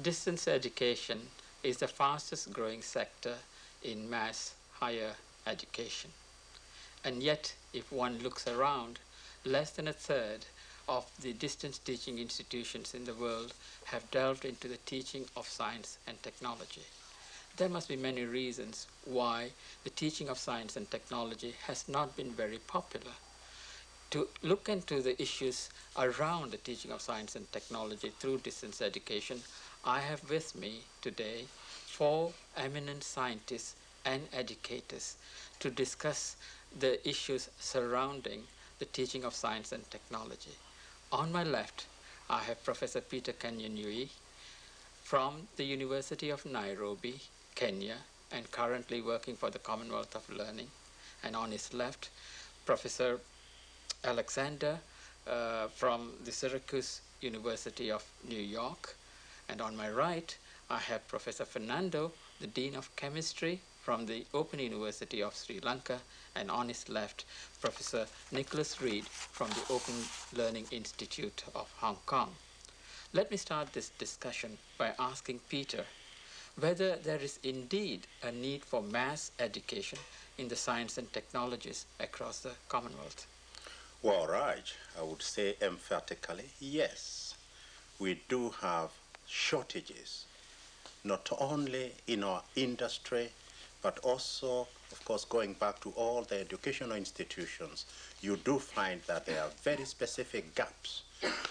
Distance education is the fastest growing sector in mass higher education. And yet, if one looks around, less than a third of the distance teaching institutions in the world have delved into the teaching of science and technology. There must be many reasons why the teaching of science and technology has not been very popular. To look into the issues around the teaching of science and technology through distance education, I have with me today 4 eminent scientists and educators to discuss the issues surrounding the teaching of science and technology. On my left, I have Professor Peter Kanyanui from the University of Nairobi, Kenya, and currently working for the Commonwealth of Learning. And on his left, Professor Alexander from the Syracuse University of New York. And on my right, I have Professor Fernando, the Dean of Chemistry from the Open University of Sri Lanka. And on his left, Professor Nicholas Reid from the Open Learning Institute of Hong Kong. Let me start this discussion by asking Peter whether there is indeed a need for mass education in the science and technologies across the Commonwealth. Well, Raj, I would say emphatically yes. We do have shortages, not only in our industry, but also, of course, going back to all the educational institutions, you do find that there are very specific gaps,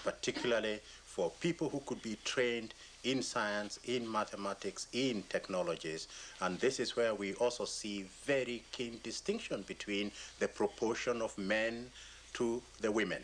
particularly for people who could be trained in science, in mathematics, in technologies. And this is where we also see very keen distinction between the proportion of men to the women.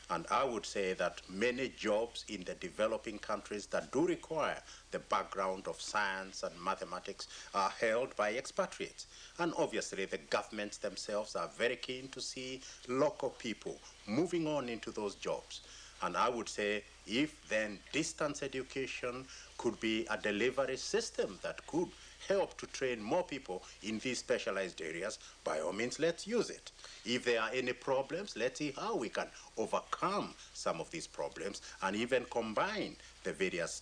And I would say that many jobs in the developing countries that do require the background of science and mathematics are held by expatriates. And obviously the governments themselves are very keen to see local people moving on into those jobs. And I would say if then distance education could be a delivery system that could help to train more people in these specialized areas, by all means, let's use it. If there are any problems, let's see how we can overcome some of these problems and even combine the various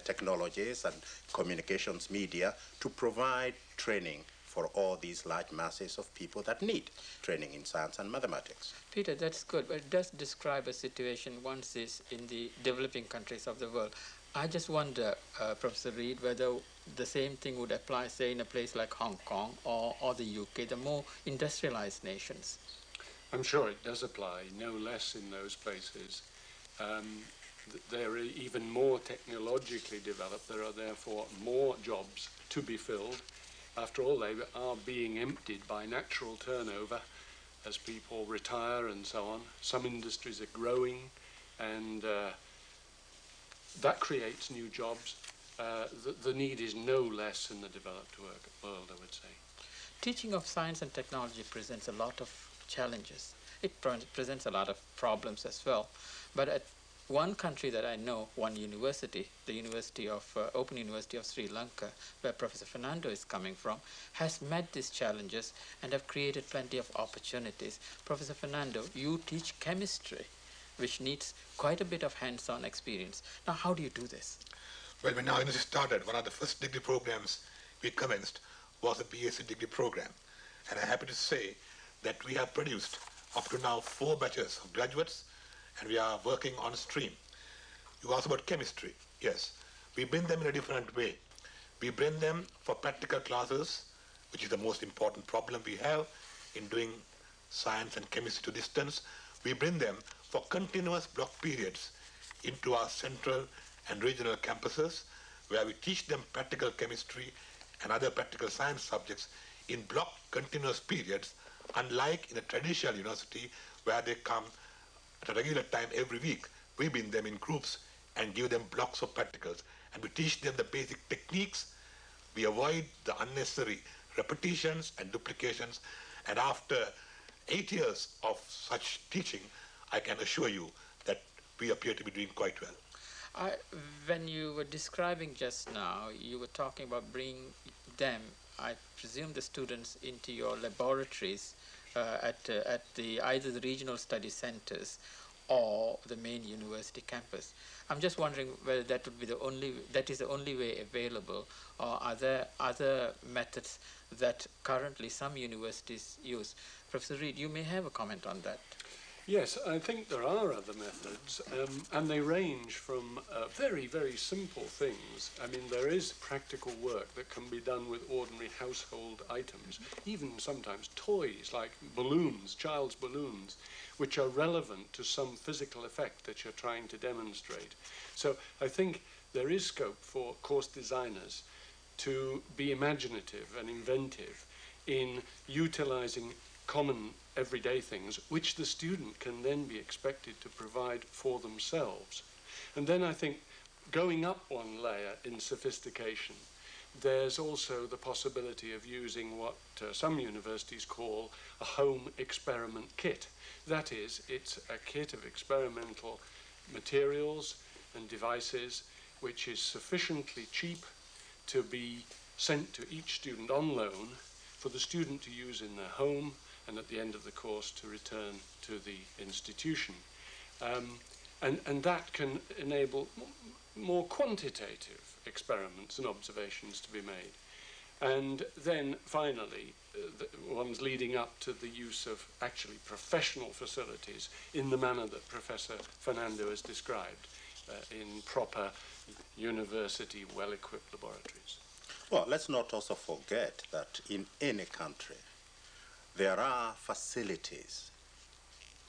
technologies and communications media to provide training for all these large masses of people that need training in science and mathematics. Peter, that's good, but it does describe a situation one sees in the developing countries of the world. I just wonder, Professor Reid, whether the same thing would apply, say, in a place like Hong Kong or the UK, the more industrialized nations. I'm sure it does apply, no less in those places. They're even more technologically developed. There are therefore more jobs to be filled. After all, they are being emptied by natural turnover as people retire and so on. Some industries are growing, and that creates new jobs. The need is no less in the developed world, I would say. Teaching of science and technology presents a lot of challenges. It presents a lot of problems as well. But at one country that I know, one university, the University of Open University of Sri Lanka, where Professor Fernando is coming from, has met these challenges and have created plenty of opportunities. Professor Fernando, you teach chemistry, which needs quite a bit of hands-on experience. Now, how do you do this? Well, when our university started, one of the first degree programs we commenced was a BSc degree program. And I'm happy to say that we have produced up to now 4 batches of graduates, and we are working on stream. You asked about chemistry. Yes, we bring them in a different way. We bring them for practical classes, which is the most important problem we have in doing science and chemistry to distance. We bring them for continuous block periods into our central and regional campuses, where we teach them practical chemistry and other practical science subjects in block continuous periods, unlike in a traditional university where they come at a regular time every week. We bring them in groups and give them blocks of practicals, and we teach them the basic techniques. We avoid the unnecessary repetitions and duplications, and after 8 years of such teaching, I can assure you that we appear to be doing quite well. When you were describing just now, you were talking about bringing them, I presume the students, into your laboratories at either the regional study centers or the main university campus. I'm just wondering whether that would be that is the only way available, or are there other methods that currently some universities use? Professor Reid, you may have a comment on that. Yes, I think there are other methods, and they range from very, very simple things. I mean, there is practical work that can be done with ordinary household items, even sometimes toys like balloons, child's balloons, which are relevant to some physical effect that you're trying to demonstrate. So I think there is scope for course designers to be imaginative and inventive in utilizing common everyday things, which the student can then be expected to provide for themselves. And then I think going up one layer in sophistication, there's also the possibility of using what some universities call a home experiment kit. That is, it's a kit of experimental materials and devices which is sufficiently cheap to be sent to each student on loan for the student to use in their home, and at the end of the course to return to the institution. And that can enable more quantitative experiments and observations to be made. And then finally, the ones leading up to the use of actually professional facilities in the manner that Professor Fernando has described, in proper university well-equipped laboratories. Well, let's not also forget that in any country, there are facilities,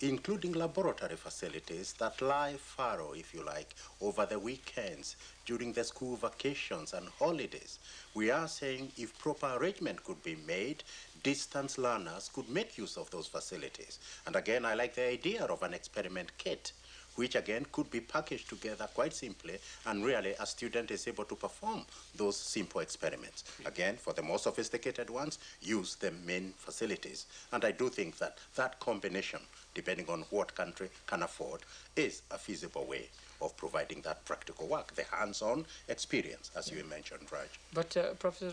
including laboratory facilities, that lie fallow, if you like, over the weekends, during the school vacations and holidays. We are saying if proper arrangement could be made, distance learners could make use of those facilities. And again, I like the idea of an experiment kit, which again could be packaged together quite simply, and really a student is able to perform those simple experiments. Again, for the more sophisticated ones, use the main facilities. And I do think that that combination, depending on what country can afford, is a feasible way of providing that practical work, the hands-on experience, as you mentioned, Raj. But Professor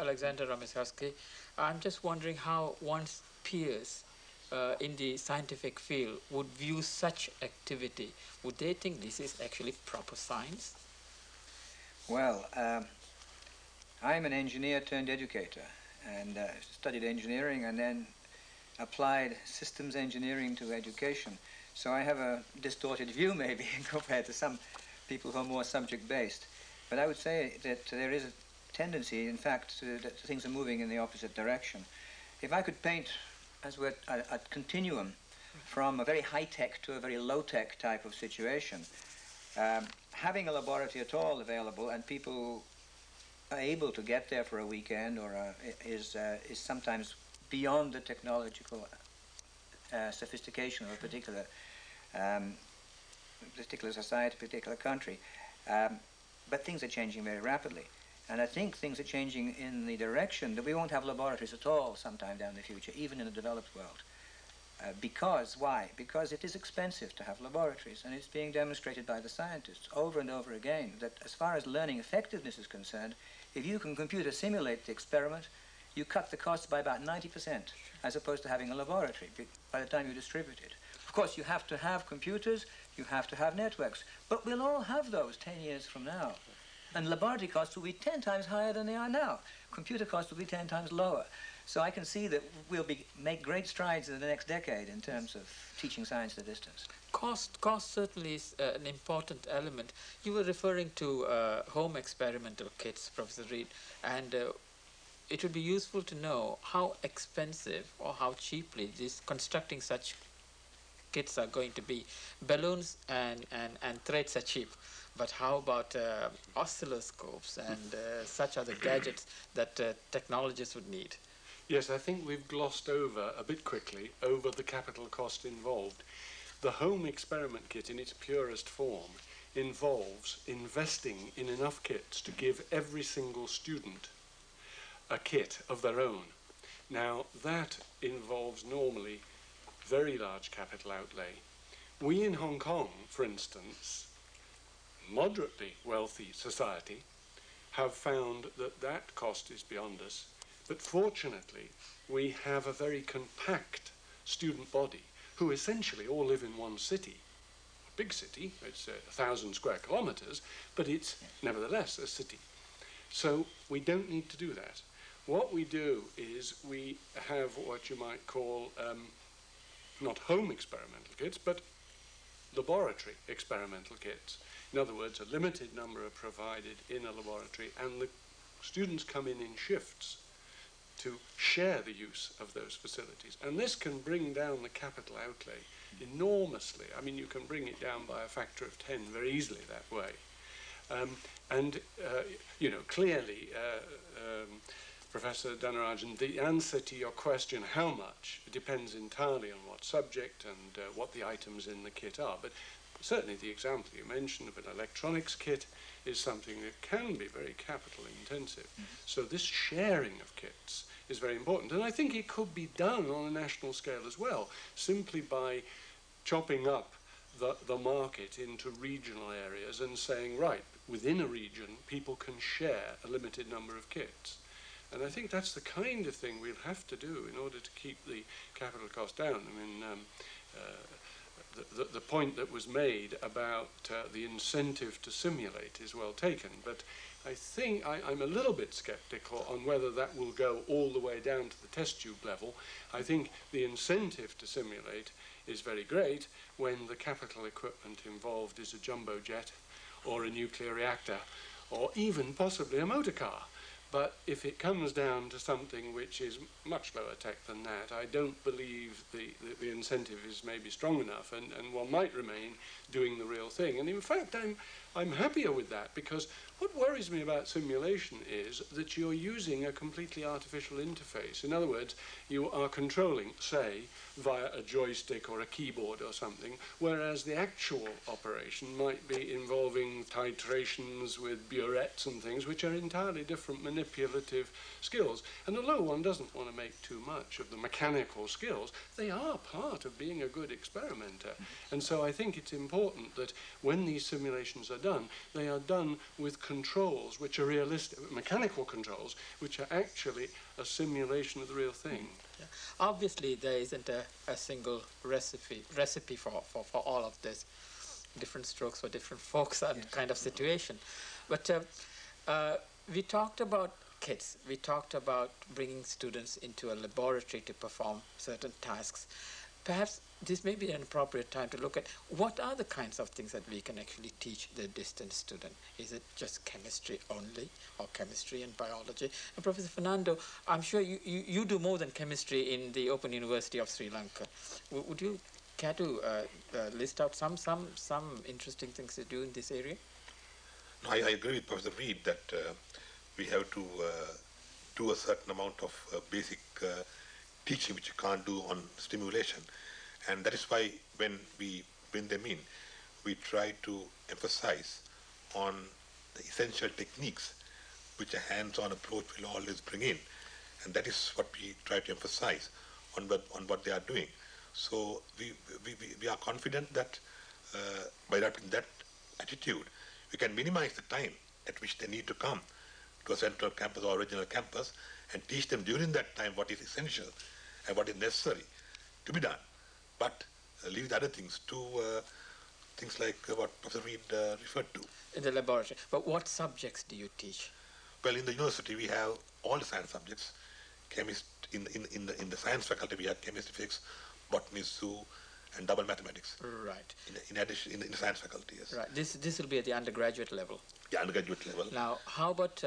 Alexander Romiszowski, I'm just wondering how one's peers in the scientific field would view such activity. Would they think this is actually proper science? Well, I'm an engineer turned educator, and studied engineering and then applied systems engineering to education. So I have a distorted view maybe compared to some people who are more subject-based. But I would say that there is a tendency, in fact, that things are moving in the opposite direction. If I could paint as we're a continuum from a very high-tech to a very low-tech type of situation, having a laboratory at all available and people are able to get there for a weekend or is sometimes beyond the technological sophistication of a particular society, particular country. But things are changing very rapidly. And I think things are changing in the direction that we won't have laboratories at all sometime down the future, even in the developed world. Because, why? Because it is expensive to have laboratories, and it's being demonstrated by the scientists over and over again that as far as learning effectiveness is concerned, if you can computer simulate the experiment, you cut the costs by about 90%, as opposed to having a laboratory by the time you distribute it. Of course, you have to have computers, you have to have networks, but we'll all have those 10 years from now. And laboratory costs will be 10 times higher than they are now. Computer costs will be 10 times lower. So I can see that we'll make great strides in the next decade in terms of teaching science at a distance. Cost certainly is an important element. You were referring to home experimental kits, Professor Reid, and it would be useful to know how expensive or how cheaply constructing such kits are going to be. Balloons and threads are cheap. But how about oscilloscopes and such other gadgets that technologists would need? Yes, I think we've glossed over, a bit quickly, over the capital cost involved. The home experiment kit in its purest form involves investing in enough kits to give every single student a kit of their own. Now, that involves normally very large capital outlay. We in Hong Kong, for instance, moderately wealthy society, have found that that cost is beyond us. But fortunately, we have a very compact student body. who essentially all live in one city. A big city, it's 1,000 square kilometers, but it's nevertheless a city. So we don't need to do that. What we do is we have what you might call not home experimental kits, but laboratory experimental kits. In other words, a limited number are provided in a laboratory, and the students come in shifts to share the use of those facilities. And this can bring down the capital outlay enormously. I mean, you can bring it down by a factor of 10 very easily that way. You know, clearly, Professor Dhanarajan, the answer to your question, how much, depends entirely on what subject and what the items in the kit are. But certainly the example you mentioned of an electronics kit is something that can be very capital intensive. So this sharing of kits is very important. And I think it could be done on a national scale as well, simply by chopping up the market into regional areas and saying, right, within a region, people can share a limited number of kits. And I think that's the kind of thing we'll have to do in order to keep the capital cost down. I mean, the point that was made about the incentive to simulate is well taken, but I think I'm a little bit skeptical on whether that will go all the way down to the test tube level. I think the incentive to simulate is very great when the capital equipment involved is a jumbo jet or a nuclear reactor or even possibly a motor car. But if it comes down to something which is much lower tech than that, I don't believe the incentive is maybe strong enough, and one might remain doing the real thing. And in fact, I'm happier with that, because what worries me about simulation is that you're using a completely artificial interface. In other words, you are controlling, say, via a joystick or a keyboard or something, whereas the actual operation might be involving titrations with burettes and things, which are entirely different manipulative skills. And although one doesn't want to make too much of the mechanical skills, they are part of being a good experimenter. And so I think it's important that when these simulations are done, they are done with controls which are realistic, mechanical controls, which are actually a simulation of the real thing. Yeah. Obviously, there isn't a single recipe for all of this. Different strokes for different folks and kind of situation. But we talked about kits. We talked about bringing students into a laboratory to perform certain tasks. Perhaps this may be an appropriate time to look at what are the kinds of things that we can actually teach the distance student. Is it just chemistry only, or chemistry and biology? And Professor Fernando, I'm sure you do more than chemistry in the Open University of Sri Lanka. Would you care to list out some interesting things to do in this area? No, I agree with Professor Reid that we have to do a certain amount of basic teaching which you can't do on stimulation. And that is why when we bring them in, we try to emphasize on the essential techniques which a hands-on approach will always bring in. And that is what we try to emphasize on what they are doing. So we are confident that by adopting that attitude, we can minimize the time at which they need to come to a central campus or regional campus and teach them during that time what is essential and what is necessary to be done. But leave the other things to things like what Professor Reid referred to. In the laboratory. But what subjects do you teach? Well, in the university we have all the science subjects. In the science faculty we have chemistry, physics, botany, zoo, and double mathematics. Right. In addition, in the science faculty, yes. Right. This will be at the undergraduate level. Yeah, undergraduate level. Now, how about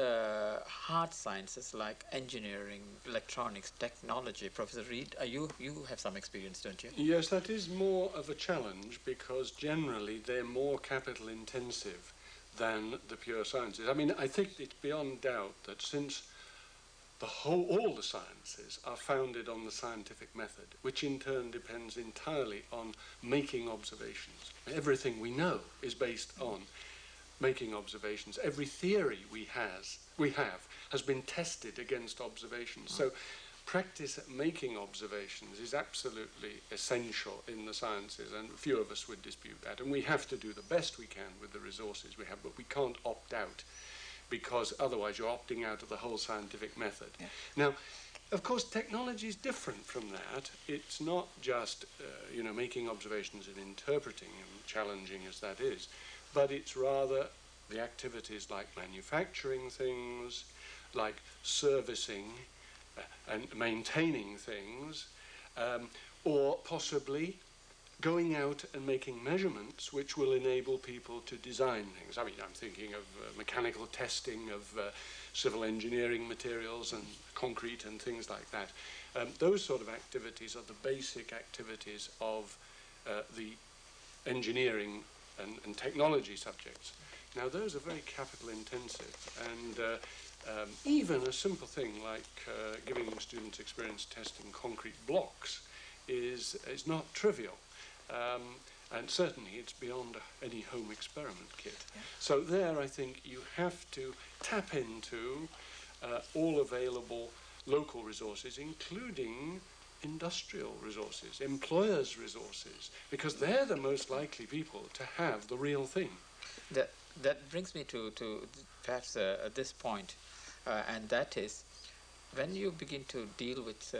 hard sciences like engineering, electronics, technology? Professor Reid, you have some experience, don't you? Yes, that is more of a challenge because generally they're more capital intensive than the pure sciences. I mean, I think it's beyond doubt that since all the sciences are founded on the scientific method, which in turn depends entirely on making observations. Everything we know is based on making observations. Every theory we have has been tested against observations. So practice at making observations is absolutely essential in the sciences, and few of us would dispute that. And we have to do the best we can with the resources we have, but we can't opt out, because otherwise you're opting out of the whole scientific method. Yeah. Now, Of course, technology is different from that. It's not just, making observations and interpreting them, challenging as that is, but it's rather the activities like manufacturing things, like servicing and maintaining things, or possibly going out and making measurements which will enable people to design things. I mean, I'm thinking of mechanical testing of civil engineering materials and concrete and things like that. Those sort of activities are the basic activities of the engineering and technology subjects. Now, those are very capital intensive, and even a simple thing like giving students experience testing concrete blocks is not trivial. And certainly it's beyond any home experiment kit. Yeah. So there I think you have to tap into all available local resources, including industrial resources, employers' resources, because they're the most likely people to have the real thing. That brings me to perhaps this point, and that is, when you begin to deal with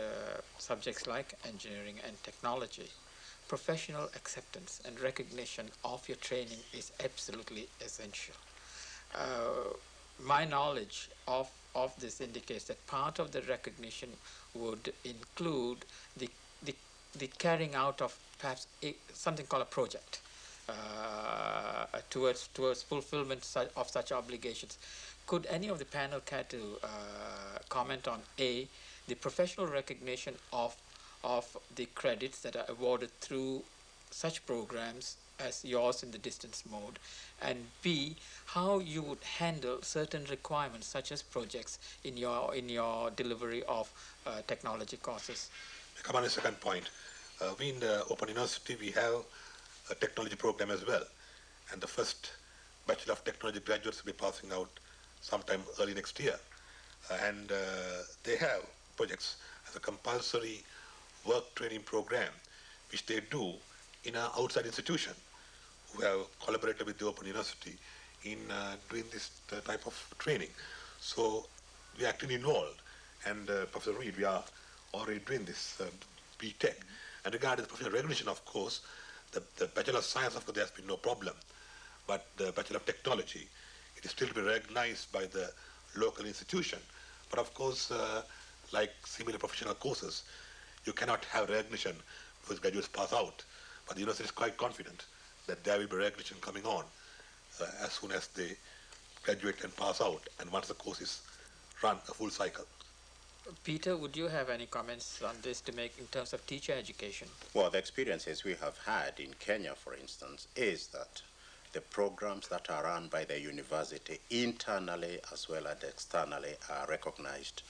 subjects like engineering and technology, professional acceptance and recognition of your training is absolutely essential. My knowledge of this indicates that part of the recognition would include the carrying out of perhaps something called a project towards fulfillment of such obligations. Could any of the panel care to comment on the professional recognition of the credits that are awarded through such programs as yours in the distance mode, and B, how you would handle certain requirements such as projects in your delivery of technology courses? Come on, the second point. We in the Open University, we have a technology program as well, and the first Bachelor of Technology graduates will be passing out sometime early next year, and they have projects as a compulsory work training program which they do in an outside institution who have collaborated with the Open University in doing this type of training. So we are actively involved, and Professor Reid, we are already doing this BTech. And regarding the professional recognition, of course, the Bachelor of Science, of course, there has been no problem, but the Bachelor of Technology, it is still to be recognized by the local institution. But of course, like similar professional courses, you cannot have recognition because graduates pass out. But the university is quite confident that there will be recognition coming on as soon as they graduate and pass out, and once the course is run a full cycle. Peter, would you have any comments on this to make in terms of teacher education? Well, the experiences we have had in Kenya, for instance, is that the programs that are run by the university internally as well as externally are recognized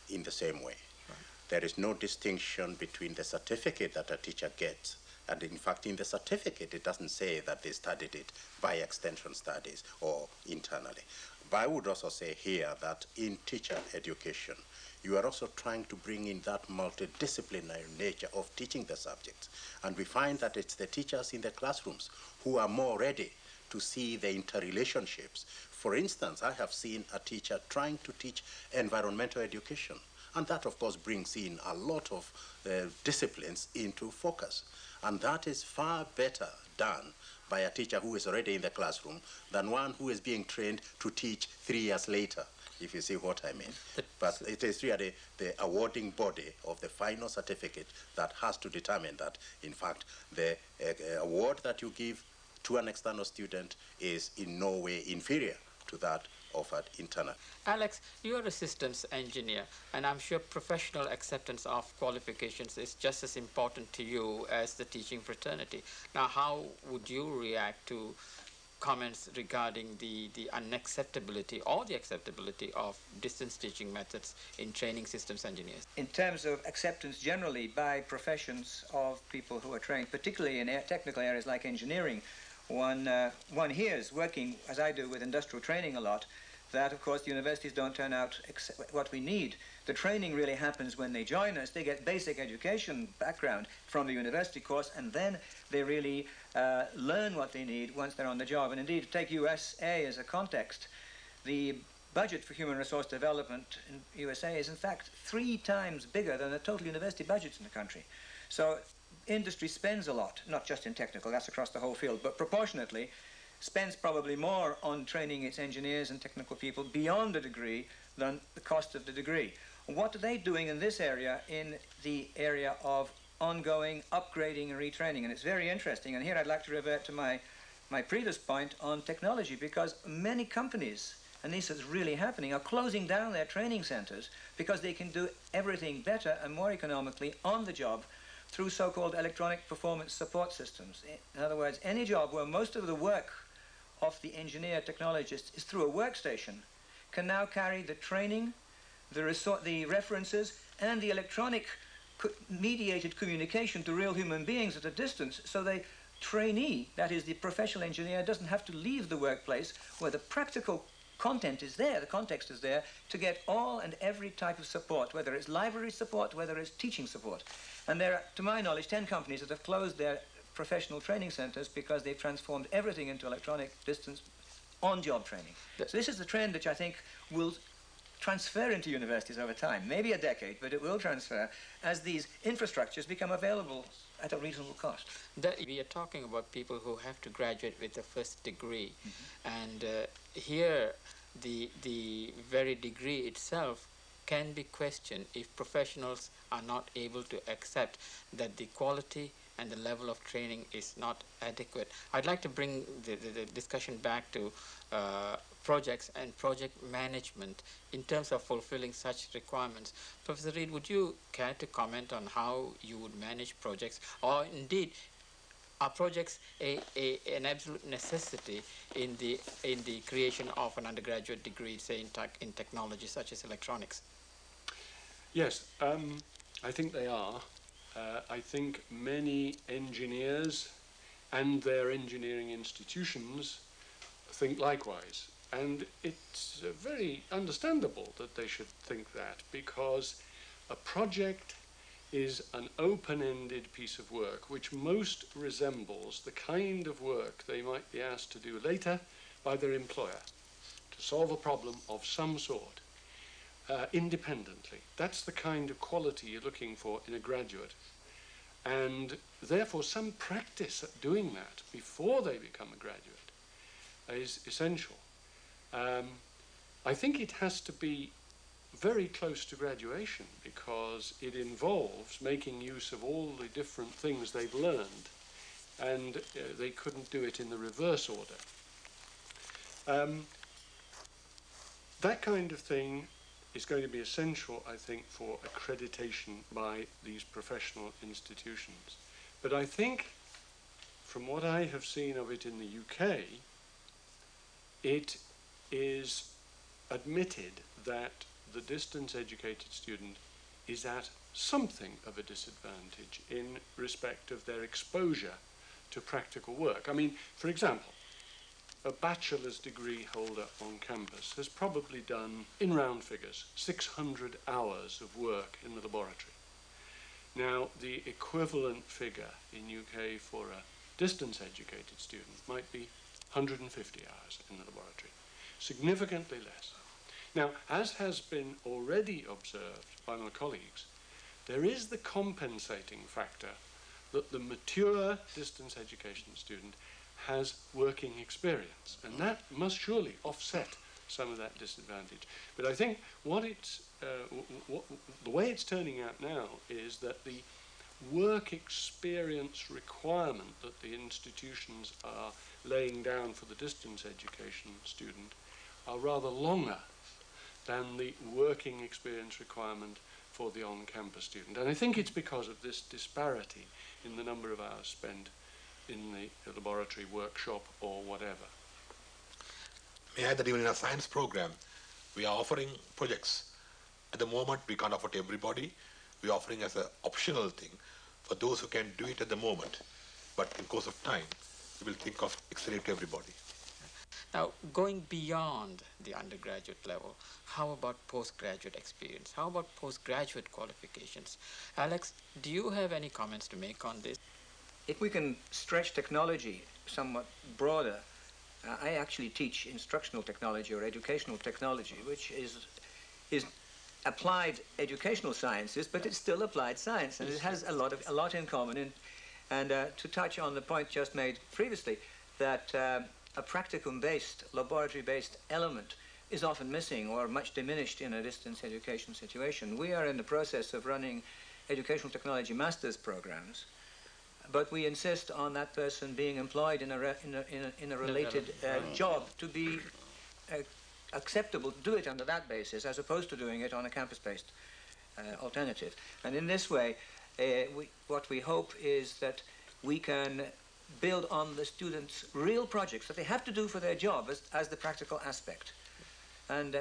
in the same way. Right. There is no distinction between the certificate that a teacher gets, and in fact in the certificate it doesn't say that they studied it by extension studies or internally. But I would also say here that in teacher education, you are also trying to bring in that multidisciplinary nature of teaching the subjects. And we find that it's the teachers in the classrooms who are more ready to see the interrelationships. For instance, I have seen a teacher trying to teach environmental education. And that, of course, brings in a lot of disciplines into focus. And that is far better done by a teacher who is already in the classroom than one who is being trained to teach 3 years later, if you see what I mean. But it is really the awarding body of the final certificate that has to determine that, in fact, the award that you give to an external student is in no way inferior to that offered internal. Alex, you're a systems engineer, and I'm sure professional acceptance of qualifications is just as important to you as the teaching fraternity. Now, how would you react to comments regarding the unacceptability or the acceptability of distance teaching methods in training systems engineers? In terms of acceptance generally by professions of people who are trained, particularly in technical areas like engineering, one hears, working as I do with industrial training a lot, that of course the universities don't turn out what we need. The training really happens when they join us. They get basic education background from the university course, and then they really learn what they need once they're on the job. And indeed, to take USA as a context, the budget for human resource development in USA is in fact 3 times bigger than the total university budgets in the country. So industry spends a lot, not just in technical, that's across the whole field, but proportionately spends probably more on training its engineers and technical people beyond a degree than the cost of the degree. What are they doing in this area, in the area of ongoing upgrading and retraining? And it's very interesting, and here I'd like to revert to my previous point on technology, because many companies, and this is really happening, are closing down their training centers because they can do everything better and more economically on the job through so-called electronic performance support systems. In other words, any job where most of the work of the engineer technologist is through a workstation can now carry the training, the references, and the electronic mediated communication to real human beings at a distance, so the trainee, that is the professional engineer, doesn't have to leave the workplace where the practical content is there, the context is there, to get all and every type of support, whether it's library support, whether it's teaching support. And there are, to my knowledge, 10 companies that have closed their professional training centers because they've transformed everything into electronic distance on-job training. So this is the trend which I think will transfer into universities over time, maybe a decade, but it will transfer as these infrastructures become available at a reasonable cost. We are talking about people who have to graduate with a first degree, and here the very degree itself can be questioned if professionals are not able to accept that the quality and the level of training is not adequate. I'd like to bring the discussion back to projects and project management in terms of fulfilling such requirements. Professor Reid, would you care to comment on how you would manage projects, or indeed are projects an absolute necessity in the creation of an undergraduate degree, say in technology such as electronics? Yes, I think they are. I think many engineers and their engineering institutions think likewise. And it's very understandable that they should think that, because a project is an open-ended piece of work which most resembles the kind of work they might be asked to do later by their employer to solve a problem of some sort independently. That's the kind of quality you're looking for in a graduate. And therefore some practice at doing that before they become a graduate is essential. I think it has to be very close to graduation, because it involves making use of all the different things they've learned, and they couldn't do it in the reverse order. That kind of thing is going to be essential, I think, for accreditation by these professional institutions. But I think, from what I have seen of it in the UK, it is admitted that the distance-educated student is at something of a disadvantage in respect of their exposure to practical work. I mean, for example, a bachelor's degree holder on campus has probably done, in round figures, 600 hours of work in the laboratory. Now, the equivalent figure in UK for a distance-educated student might be 150 hours in the laboratory, significantly less. Now, as has been already observed by my colleagues, there is the compensating factor that the mature distance education student has working experience, and that must surely offset some of that disadvantage. But I think the way it's turning out now is that the work experience requirement that the institutions are laying down for the distance education student are rather longer than the working experience requirement for the on-campus student. And I think it's because of this disparity in the number of hours spent in the laboratory, workshop, or whatever. May I add that even in our science program, we are offering projects. At the moment, we can't offer to everybody. We're offering as an optional thing for those who can do it at the moment. But in course of time, we will think of extending it to everybody. Now, going beyond the undergraduate level, how about postgraduate experience? How about postgraduate qualifications? Alex, do you have any comments to make on this? If we can stretch technology somewhat broader, I actually teach instructional technology or educational technology, which is applied educational sciences, but it's still applied science, and it has a lot in common. And to touch on the point just made previously, that a practicum-based, laboratory-based element is often missing or much diminished in a distance education situation. We are in the process of running educational technology master's programs, but we insist on that person being employed in a related job to be acceptable to do it under that basis, as opposed to doing it on a campus-based alternative. And in this way, what we hope is that we can build on the students' real projects that they have to do for their job as the practical aspect. And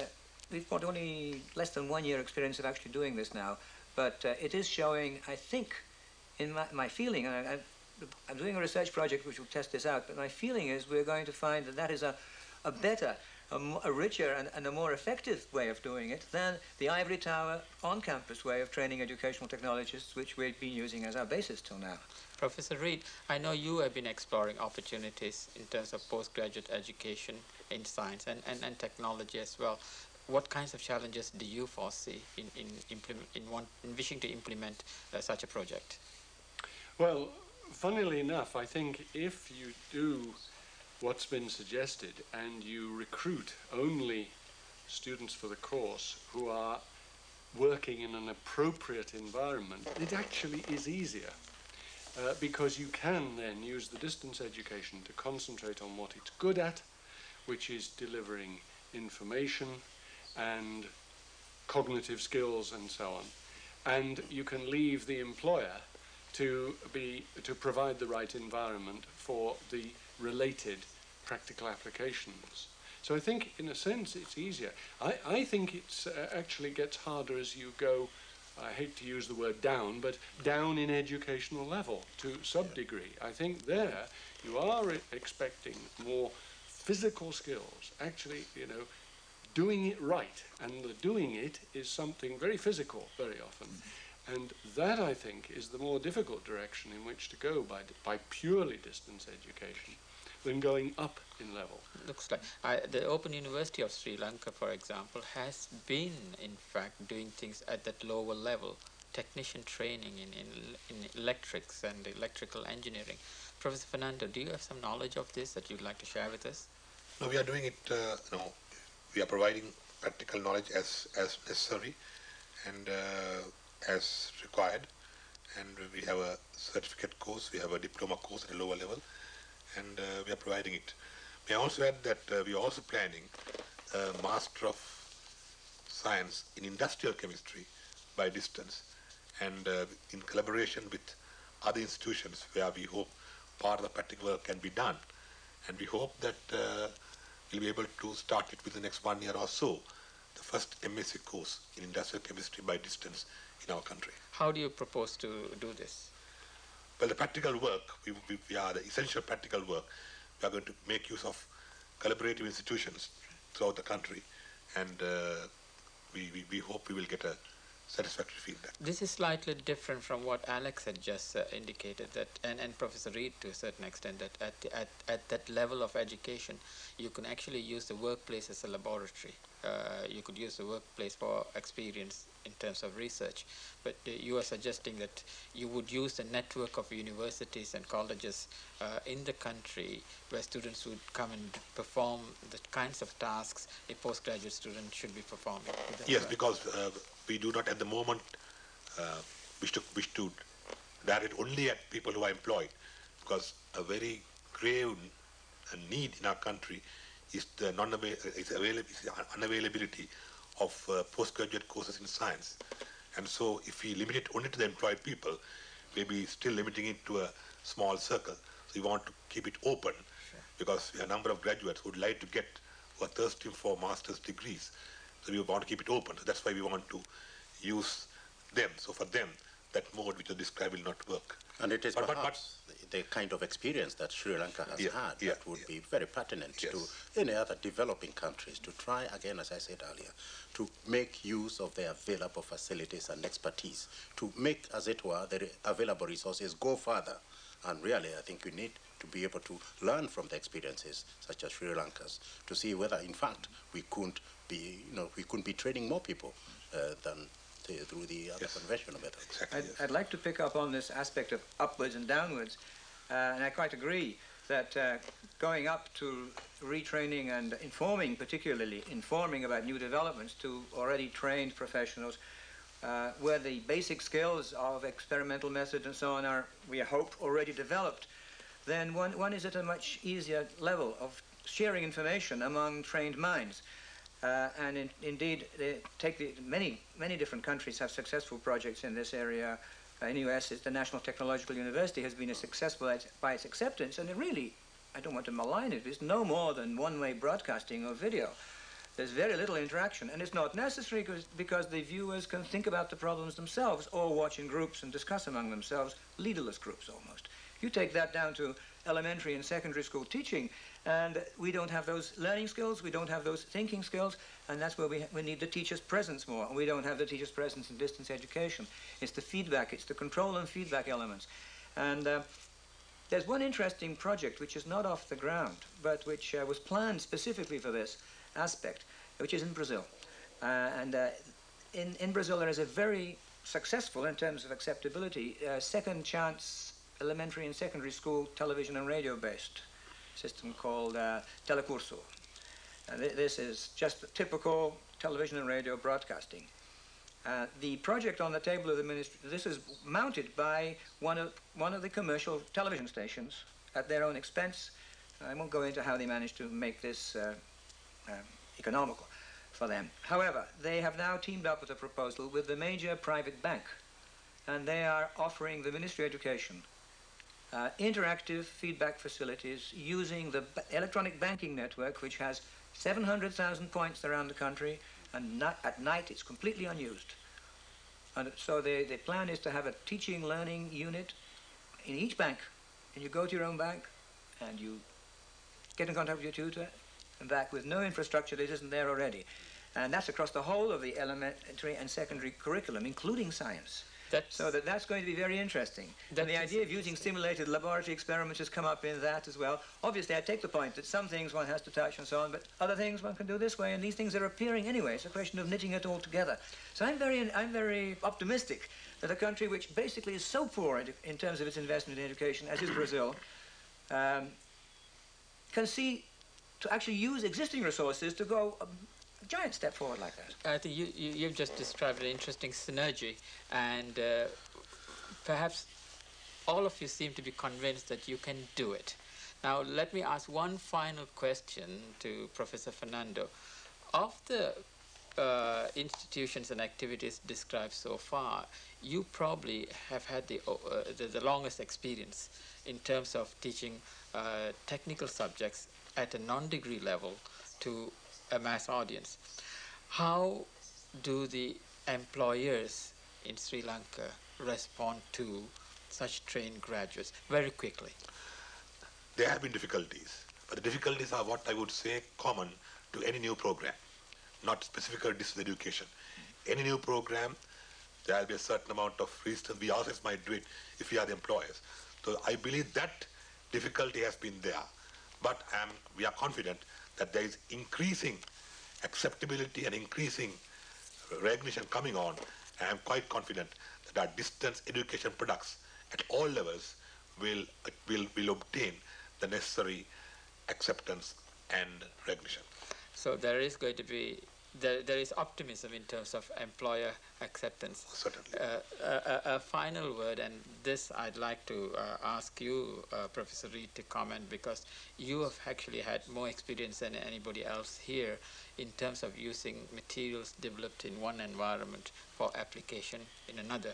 we've got only less than 1 year experience of actually doing this now, but it is showing, I think, in my feeling, and I'm doing a research project which will test this out, but my feeling is we're going to find that that is a better, a richer and a more effective way of doing it than the ivory tower on-campus way of training educational technologists, which we've been using as our basis till now. Professor Reid, I know you have been exploring opportunities in terms of postgraduate education in science and technology as well. What kinds of challenges do you foresee in wishing to implement such a project? Well, funnily enough, I think if you do what's been suggested and you recruit only students for the course who are working in an appropriate environment, it actually is easier. Because you can then use the distance education to concentrate on what it's good at, which is delivering information and cognitive skills and so on. And you can leave the employer to provide the right environment for the related practical applications. So I think, in a sense, it's easier. I think it's actually gets harder as you go, I hate to use the word down, but down in educational level to sub-degree. I think there you are expecting more physical skills, actually, doing it right. And the doing it is something very physical very often. And that, I think, is the more difficult direction in which to go by purely distance education than going up in level. Looks like the Open University of Sri Lanka, for example, has been, in fact, doing things at that lower level, technician training in electrics and electrical engineering. Professor Fernando, do you have some knowledge of this that you'd like to share with us? No, we are doing it, we are providing practical knowledge as necessary and as required. And we have a certificate course, we have a diploma course at a lower level, and we are providing it. May I also add that we are also planning a Master of Science in Industrial Chemistry by distance, and in collaboration with other institutions where we hope part of the practical work can be done. And we hope that we'll be able to start it within the next 1 year or so, the first MSc course in Industrial Chemistry by distance in our country. How do you propose to do this? Well, the practical work, we are the essential practical work. We are going to make use of collaborative institutions throughout the country, and we hope we will get a satisfactory feedback. This is slightly different from what Alex had just indicated, that, and Professor Reid to a certain extent, that at that level of education, you can actually use the workplace as a laboratory. You could use the workplace for experience in terms of research, but you are suggesting that you would use the network of universities and colleges in the country where students would come and perform the kinds of tasks a postgraduate student should be performing. Yes, because we do not at the moment wish to direct only at people who are employed, because a very grave need in our country is the unavailability of postgraduate courses in science. And so if we limit it only to the employed people, we'll be still limiting it to a small circle. So we want to keep it open, because we have a number of graduates who would like to get, who are thirsting for master's degrees. So we want to keep it open. So that's why we want to use them. So for them, that mode which I described will not work. And it is perhaps the kind of experience that Sri Lanka has had that would be very pertinent to any other developing countries to try, again, as I said earlier, to make use of the available facilities and expertise, to make, as it were, the available resources go further And really, I think we need to be able to learn from the experiences such as Sri Lanka's to see whether, in fact, we couldn't be training more people than through the other conventional methods. Exactly, I'd like to pick up on this aspect of upwards and downwards, and I quite agree that going up to retraining and informing, particularly informing about new developments to already trained professionals, where the basic skills of experimental methods and so on are, we hope, already developed, then one is at a much easier level of sharing information among trained minds. And indeed, many different countries have successful projects in this area. In the US, the National Technological University has been as successful by its acceptance, and it really, I don't want to malign it, it's no more than one-way broadcasting of video. There's very little interaction, and it's not necessary because the viewers can think about the problems themselves or watch in groups and discuss among themselves, leaderless groups almost. You take that down to elementary and secondary school teaching, and we don't have those learning skills, we don't have those thinking skills, and that's where we need the teacher's presence more. And we don't have the teacher's presence in distance education. It's the feedback, it's the control and feedback elements. And there's one interesting project which is not off the ground, but which was planned specifically for this aspect, which is in Brazil. In Brazil there is a very successful, in terms of acceptability, second chance elementary and secondary school television and radio based system called Telecurso. This is just the typical television and radio broadcasting. The project on the table of the ministry, this is mounted by one of the commercial television stations at their own expense. I won't go into how they managed to make this economical for them. However, they have now teamed up with a proposal with the major private bank, and they are offering the Ministry of Education interactive feedback facilities using the electronic banking network, which has 700,000 points around the country, and at night it's completely unused. And so the plan is to have a teaching learning unit in each bank, and you go to your own bank and you get in contact with your tutor and back with no infrastructure that isn't there already. And that's across the whole of the elementary and secondary curriculum, including science. So that's going to be very interesting. And the idea of using simulated laboratory experiments has come up in that as well. Obviously, I take the point that some things one has to touch and so on, but other things one can do this way, and these things are appearing anyway. It's a question of knitting it all together. So I'm very optimistic that a country which basically is so poor in terms of its investment in education, as is Brazil, can see to actually use existing resources to go a giant step forward like that. I think you've just described an interesting synergy, and perhaps all of you seem to be convinced that you can do it. Now, let me ask one final question to Professor Fernando. Of the institutions and activities described so far, you probably have had the longest experience in terms of teaching technical subjects at a non-degree level to a mass audience. How do the employers in Sri Lanka respond to such trained graduates? Very quickly. There have been difficulties, but the difficulties are what I would say common to any new program, not specifically distance education. Any new program, there will be a certain amount of resistance. We ourselves might do it if we are the employers. So I believe that difficulty has been there, but we are confident that there is increasing acceptability and increasing recognition coming on. I am quite confident that our distance education products at all levels will obtain the necessary acceptance and recognition. So there is going to be, there is optimism in terms of employer acceptance. Certainly. A final word, and this I'd like to ask you, Professor Reid, to comment, because you have actually had more experience than anybody else here in terms of using materials developed in one environment for application in another.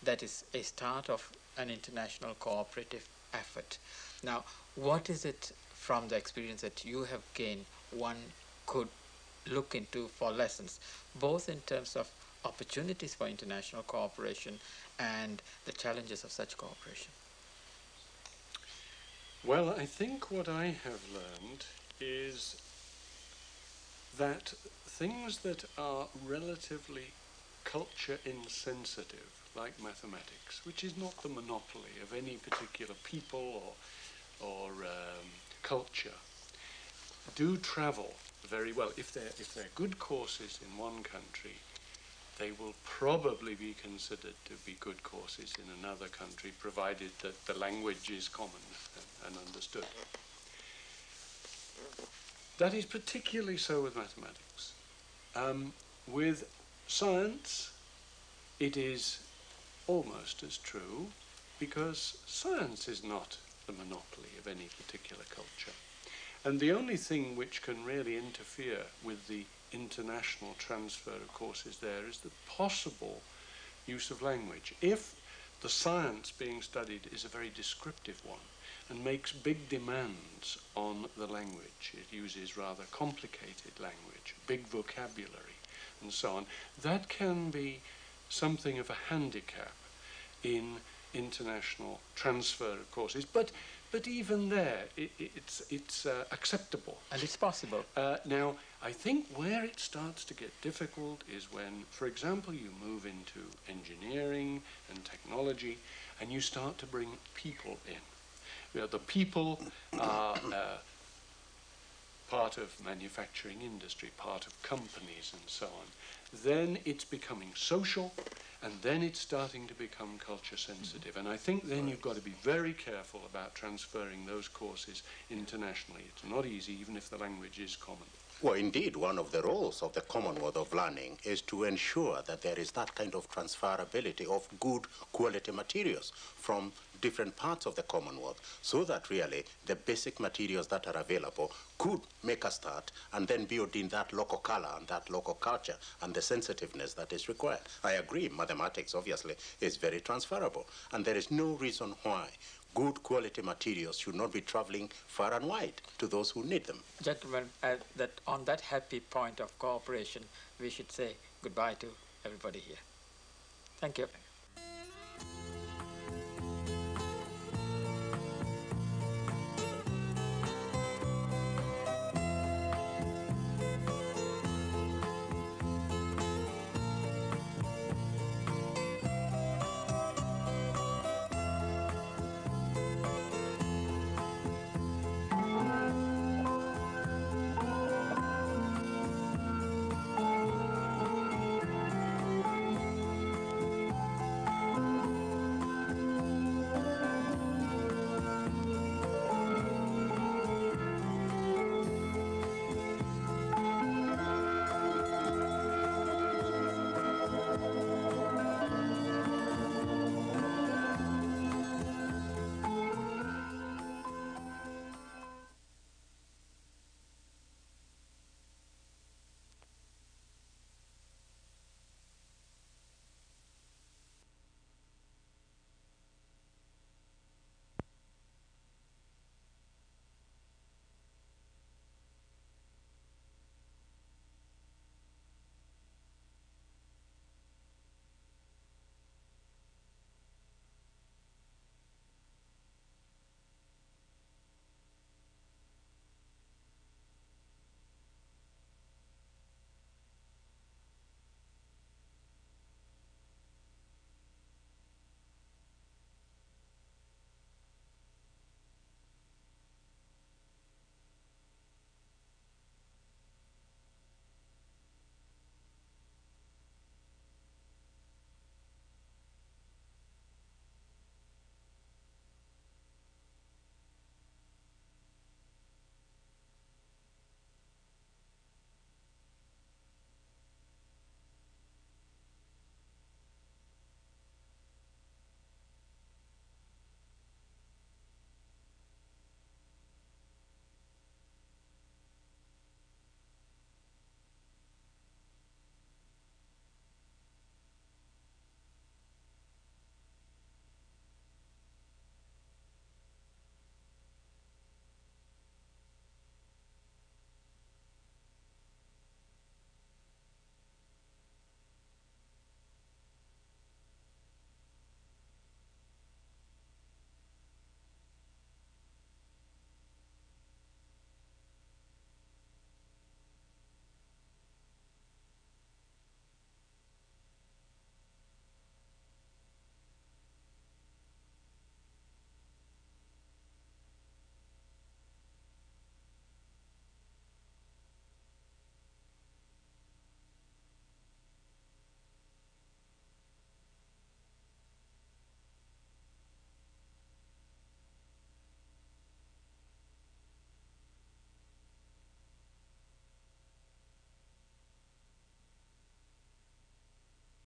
That is a start of an international cooperative effort. Now, what is it from the experience that you have gained one could look into for lessons, both in terms of opportunities for international cooperation and the challenges of such cooperation? Well, I think what I have learned is that things that are relatively culture insensitive, like mathematics, which is not the monopoly of any particular people or culture, do travel very well. If they're good courses in one country, they will probably be considered to be good courses in another country, provided that the language is common and understood. That is particularly so with mathematics. With science, it is almost as true, because science is not the monopoly of any particular culture. And the only thing which can really interfere with the international transfer of courses there is the possible use of language. If the science being studied is a very descriptive one and makes big demands on the language, it uses rather complicated language, big vocabulary, and so on, that can be something of a handicap in international transfer of courses. But even there, it's acceptable. And it's possible. Now, I think where it starts to get difficult is when, for example, you move into engineering and technology and you start to bring people in. You know, the people are part of manufacturing industry, part of companies and so on. Then it's becoming social, and then it's starting to become culture sensitive. And I think then you've got to be very careful about transferring those courses internationally. It's not easy, even if the language is common. Well, indeed, one of the roles of the Commonwealth of Learning is to ensure that there is that kind of transferability of good quality materials from different parts of the Commonwealth, so that really the basic materials that are available could make a start and then build in that local color and that local culture and the sensitiveness that is required. I agree, mathematics obviously is very transferable, and there is no reason why good quality materials should not be traveling far and wide to those who need them. Gentlemen, on that happy point of cooperation, we should say goodbye to everybody here. Thank you.